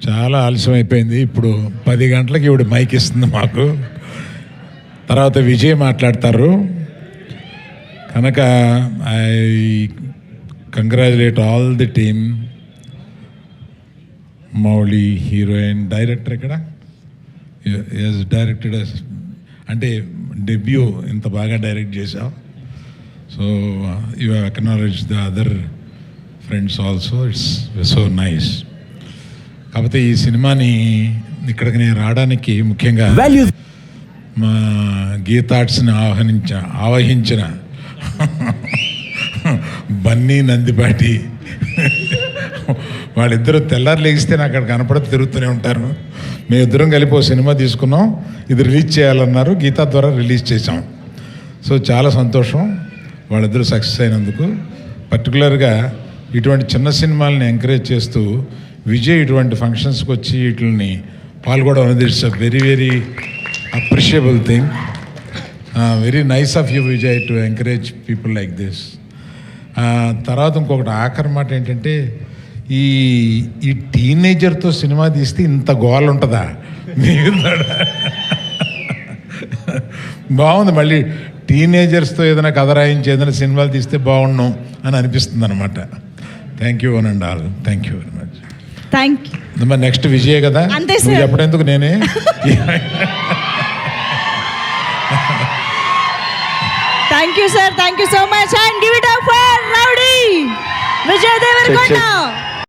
చాలా ఆలస్యం అయిపోయింది. ఇప్పుడు 10 గంటలకి ఇవిడ మైక్ ఇస్తుంది మాకు. తర్వాత విజయ్ మాట్లాడతారు కనుక I congratulate all the team. Mouli heroine, director ఇక్కడ డైరెక్టెడ్ అంటే డెబ్యూ ఇంత బాగా డైరెక్ట్ చేసావు. So you acknowledge the other friends also, it's so nice. కాకపోతే ఈ సినిమాని ఇక్కడికి నేను రావడానికి ముఖ్యంగా మా గీతార్ట్స్ని ఆవహించిన బన్నీ నందిపాటి వాళ్ళిద్దరూ తెల్లారు లేగిస్తే నాకు అక్కడ కనపడి తిరుగుతూనే ఉంటారు. మేమిద్దరం కలిపి ఓ సినిమా తీసుకున్నాం, ఇది రిలీజ్ చేయాలన్నారు, గీతా ద్వారా రిలీజ్ చేసాం. సో చాలా సంతోషం వాళ్ళిద్దరూ సక్సెస్ అయినందుకు. పర్టికులర్గా ఇటువంటి చిన్న సినిమాలని ఎంకరేజ్ చేస్తూ విజయ్ ఇటువంటి ఫంక్షన్స్కి వచ్చి వీటిని పాల్గొనడం అనేది it's a very very appreciable thing. Very nice of you Vijay to encourage people like this. తర్వాత ఇంకొకటి ఆఖరి మాట ఏంటంటే, ఈ టీనేజర్తో సినిమా తీస్తే ఇంత గోల్ ఉంటుందా? బాగుంది. మళ్ళీ టీనేజర్స్తో ఏదైనా కథ రాయించి ఏదైనా సినిమాలు తీస్తే బాగుండు అని అనిపిస్తుంది అనమాట. Thank you one and all. Thank you very much. Thank you. మరి నెక్స్ట్ విజయే కదా, నువ్వు చెప్పడేందుకు నేనే. Thank you sir, thank you so much. And give it up for rowdy Vijay Devarakonda.